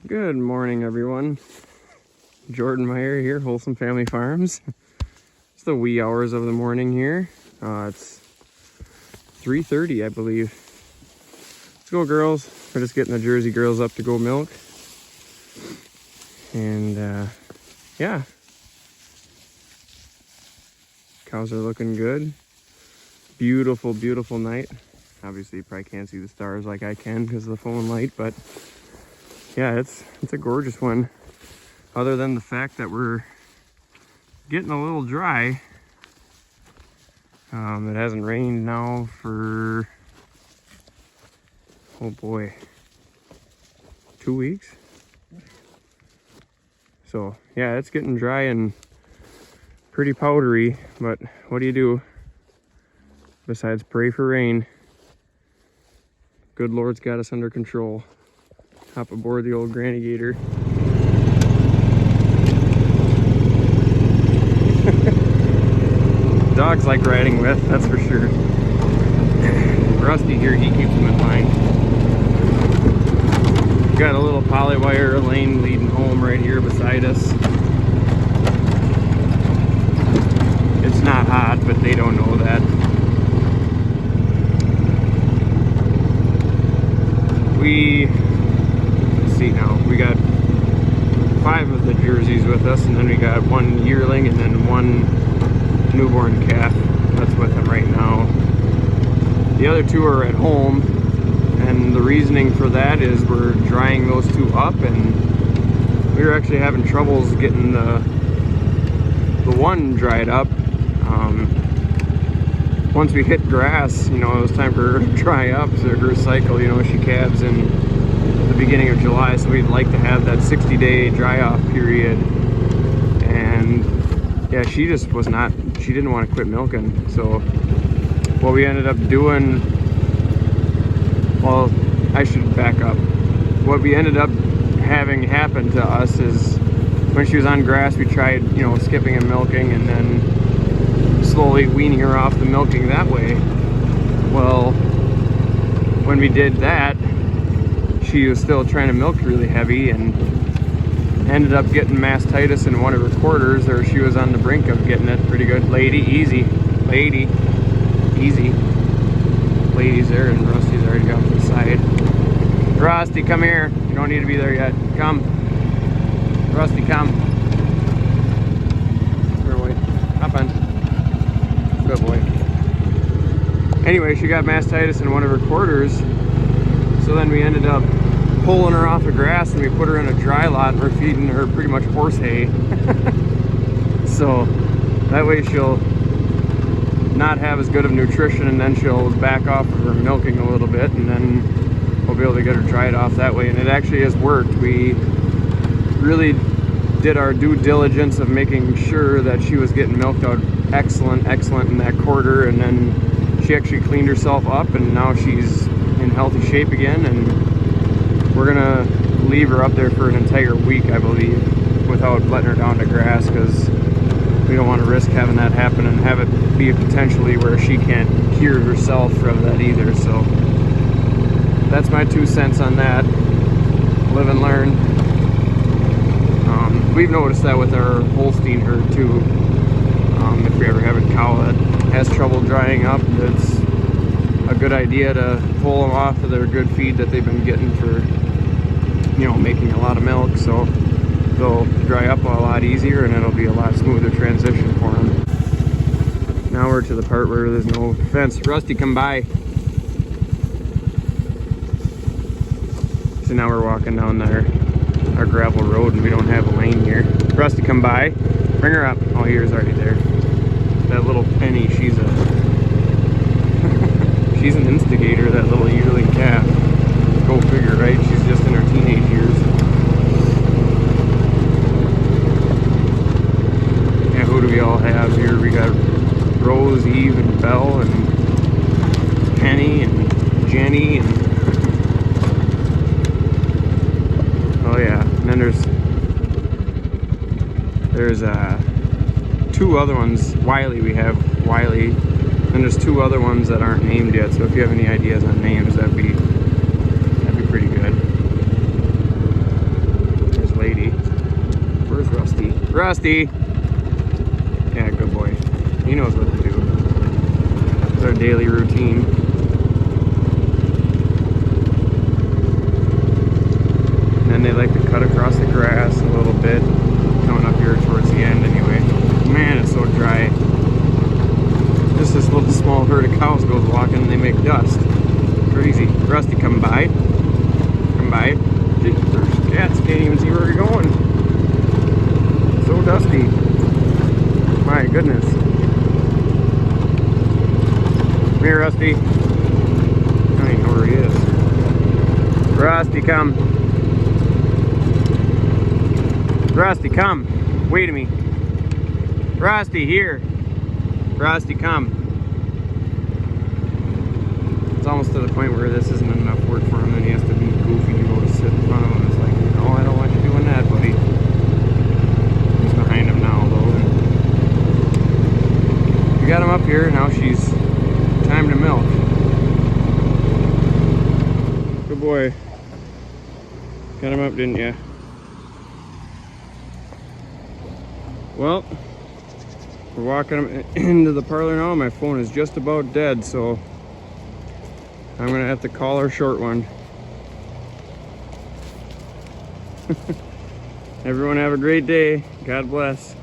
Good morning, everyone. Jordan Meyer here, Wholesome Family Farms. It's the wee hours of the morning here. It's 3:30, I believe. Let's go, girls. We're just getting the Jersey girls up to go milk. And yeah, cows are looking good. Beautiful, beautiful night. Obviously, you probably can't see the stars like I can because of the phone light, but yeah, it's a gorgeous one. Other than the fact that we're getting a little dry. It hasn't rained now for, oh boy, 2 weeks. So yeah, it's getting dry and pretty powdery, but what do you do besides pray for rain? Good Lord's got us under control. Hop aboard the old Granny Gator. Dogs like riding with, that's for sure. Rusty here, he keeps them in line. Got a little polywire lane leading home right here beside us. It's not hot, but they don't know that. Let's see now, we got 5 of the Jerseys with us, and then we got 1 yearling and then 1 newborn calf that's with him right now. The other 2 are at home, and the reasoning for that is we're drying those 2 up, and we were actually having troubles getting the 1 dried up. Once we hit grass, you know, it was time for her to dry up, so her cycle, you know, she calves in the beginning of July, so we'd like to have that 60-day dry off period. And yeah, she just she didn't want to quit milking. So what we ended up doing, well, I should back up. What we ended up having happen to us is when she was on grass, we tried, you know, skipping and milking, and then slowly weaning her off the milking that way. Well, when we did that, she was still trying to milk really heavy and ended up getting mastitis in one of her quarters, or she was on the brink of getting it pretty good. Lady, easy. Lady, easy. Lady's there, and Rusty's already got to the side. Rusty, come here. You don't need to be there yet. Come. Rusty, come. Here, wait. Hop on. Good boy. Anyway, she got mastitis in one of her quarters, so then we ended up pulling her off the grass and we put her in a dry lot, and we're feeding her pretty much horse hay. So that way she'll not have as good of nutrition, and then she'll back off of her milking a little bit, and then we'll be able to get her dried off that way. And it actually has worked. We really did our due diligence of making sure that she was getting milked out excellent in that quarter, and then she actually cleaned herself up, and now she's in healthy shape again. And we're gonna leave her up there for an entire week, I believe, without letting her down to grass, because we don't want to risk having that happen and have it be potentially where she can't cure herself from that either. So that's my 2 cents on that. Live and learn. We've noticed that with our Holstein herd too. If we ever have a cow that has trouble drying up, it's a good idea to pull them off of their good feed that they've been getting for, you know, making a lot of milk. So they'll dry up a lot easier, and it'll be a lot smoother transition for them. Now we're to the part where there's no fence. Rusty, come by. So now we're walking down our gravel road, and we don't have a lane here. Rusty, come by. Bring her up. Oh, here's already there. That little Penny, she's an instigator, that little yearling calf. Go figure, right? She's just in her teenage years. Yeah, who do we all have here? We got Rose, Eve, and Belle, and Penny, and Jenny, and oh yeah, and then there's 2 other ones. Wiley, we have Wiley, and there's 2 other ones that aren't named yet. So if you have any ideas on names, that'd be pretty good. Rusty. Yeah, good boy. He knows what to do. It's our daily routine. And then they like to cut across the grass a little bit, coming up here towards the end anyway. Man, it's so dry. Just this little small herd of cows goes walking and they make dust. Crazy. Rusty coming by. Come by. There's cats, can't even see where you're going. So dusty. My goodness. Come here, Rusty. I don't even know where he is. Rusty, come. Rusty, come. Wait a minute. Rusty, here. Rusty, come. It's almost to the point where this isn't enough work for him and he has to be goofy to go to sit in front of him. It's like, no, I don't want you doing that, buddy. He's behind him now, though. We got him up here. Now she's time to milk. Good boy. Got him up, didn't you? Well, we're walking into the parlor now. My phone is just about dead, so I'm gonna have to call our short one. Everyone have a great day. God bless.